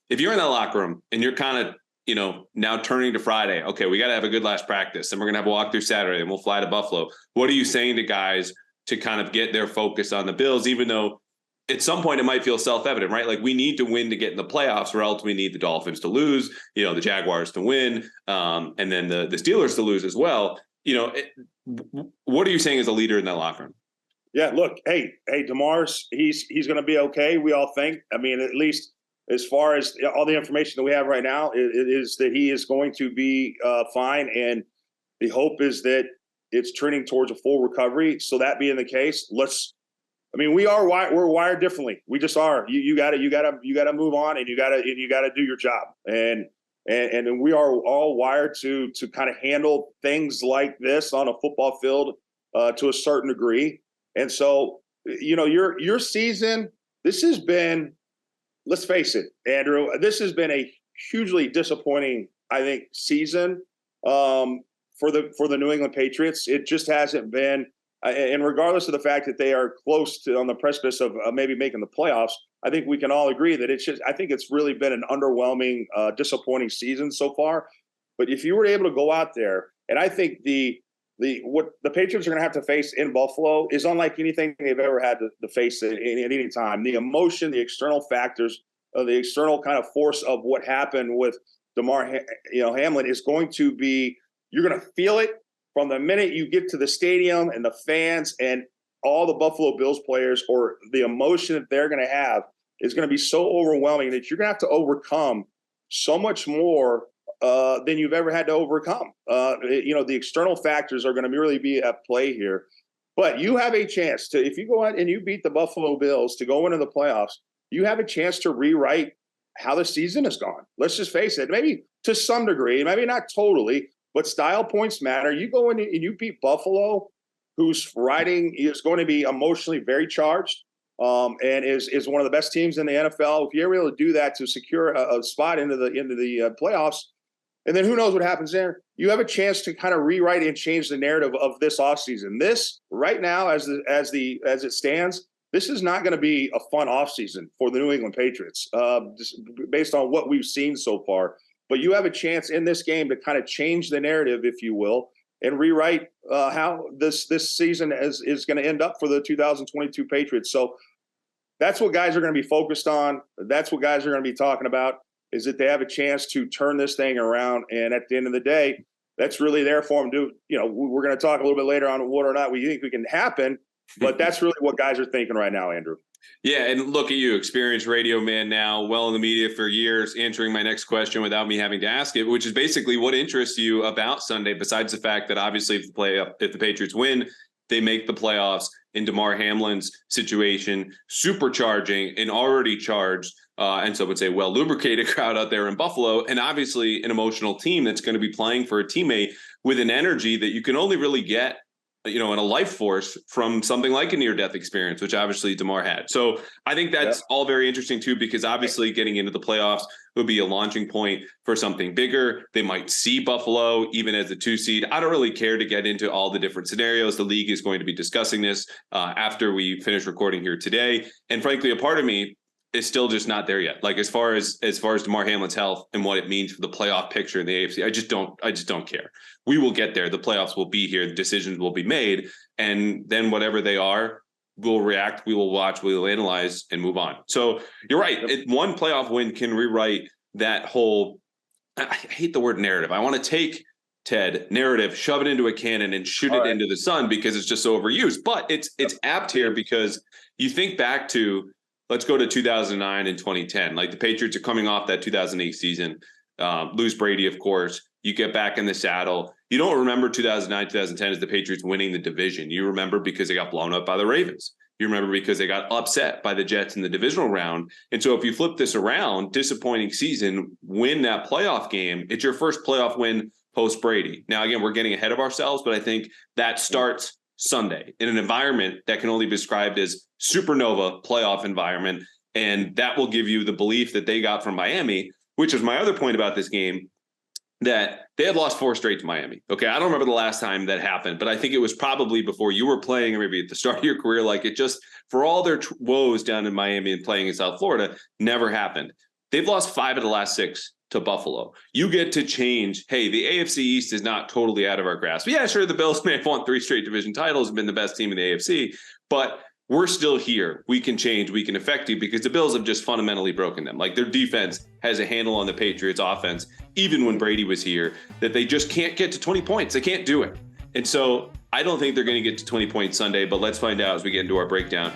if you're in that locker room and you're kind of, now turning to Friday, okay, we got to have a good last practice and we're going to have a walk through Saturday and we'll fly to Buffalo. What are you saying to guys to kind of get their focus on the Bills, even though at some point it might feel self-evident, right? Like we need to win to get in the playoffs, or else we need the Dolphins to lose, the Jaguars to win, and then the Steelers to lose as well. What are you saying as a leader in that locker room? Yeah, look, hey, Damar's he's going to be okay. We all think. I mean, at least as far as all the information that we have right now, it is that he is going to be fine, and the hope is that it's trending towards a full recovery. So that being the case, we're wired differently. We just are. You got to move on, and you got to do your job. And we are all wired to kind of handle things like this on a football field to a certain degree. And so, your season, this has been, let's face it, Andrew, this has been a hugely disappointing, I think, season for the New England Patriots. It just hasn't been, and regardless of the fact that they are close to on the precipice of maybe making the playoffs, I think we can all agree that I think it's really been an underwhelming, disappointing season so far. But if you were able to go out there, and I think what the Patriots are going to have to face in Buffalo is unlike anything they've ever had to face at any time. The emotion, the external factors, the external kind of force of what happened with Damar, Hamlin is going to be. You're going to feel it from the minute you get to the stadium, and the fans and all the Buffalo Bills players, or the emotion that they're going to have is going to be so overwhelming that you're going to have to overcome so much more than you've ever had to overcome. The external factors are going to really be at play here. But you have a chance to, if you go out and you beat the Buffalo Bills to go into the playoffs, you have a chance to rewrite how the season has gone. Let's just face it, maybe to some degree, maybe not totally, but style points matter. You go in and you beat Buffalo, whose riding is going to be emotionally very charged, and is one of the best teams in the NFL. If you're able to do that to secure a spot into the playoffs, and then who knows what happens there, you have a chance to kind of rewrite and change the narrative of this offseason. This right now, as it stands, this is not going to be a fun offseason for the New England Patriots, just based on what we've seen so far. But you have a chance in this game to kind of change the narrative, if you will, and rewrite how this season is going to end up for the 2022 Patriots. So that's what guys are going to be focused on. That's what guys are going to be talking about, is that they have a chance to turn this thing around. And at the end of the day, that's really there for them. We're going to talk a little bit later on whether or not we think it can happen, but that's really what guys are thinking right now, Andrew. Yeah, and look at you, experienced radio man now, well in the media for years, answering my next question without me having to ask it, which is basically what interests you about Sunday, besides the fact that obviously if the Patriots win, they make the playoffs. In Damar Hamlin's situation, supercharging an already charged, and so I would say well-lubricated crowd out there in Buffalo, and obviously an emotional team that's going to be playing for a teammate with an energy that you can only really get in a life force from something like a near-death experience, which obviously Damar had. So I think that's all very interesting too, because obviously getting into the playoffs would be a launching point for something bigger. They might see Buffalo even as a 2 seed. I don't really care to get into all the different scenarios. The league is going to be discussing this after we finish recording here today. And frankly, a part of me is still just not there yet. Like as far as Damar Hamlin's health and what it means for the playoff picture in the AFC, I just don't care. We will get there. The playoffs will be here. The decisions will be made. And then whatever they are, we'll react, we will watch, we will analyze and move on. So you're right. One playoff win can rewrite that whole, I hate the word narrative. I want to take narrative, shove it into a cannon and shoot it into the sun because it's just so overused. But it's apt here because you think back to, let's go to 2009 and 2010. Like the Patriots are coming off that 2008 season, lose Brady, of course. You get back in the saddle. You don't remember 2009, 2010 as the Patriots winning the division. You remember because they got blown up by the Ravens. You remember because they got upset by the Jets in the divisional round. And so if you flip this around, disappointing season, win that playoff game, it's your first playoff win post Brady. Now, again, we're getting ahead of ourselves, but I think that starts Sunday in an environment that can only be described as supernova playoff environment. And that will give you the belief that they got from Miami, which is my other point about this game, that they had lost 4 straight to Miami. Okay, I don't remember the last time that happened, but I think it was probably before you were playing or maybe at the start of your career. Like it just, for all their woes down in Miami and playing in South Florida, never happened. They've lost 5 of the last 6 to Buffalo. You get to change. Hey, the AFC East is not totally out of our grasp. Yeah, sure, the Bills may have won 3 straight division titles and been the best team in the AFC, but we're still here. We can change. We can affect you because the Bills have just fundamentally broken them. Like, their defense has a handle on the Patriots offense, even when Brady was here, that they just can't get to 20 points. They can't do it. And so I don't think they're going to get to 20 points Sunday, but let's find out as we get into our breakdown.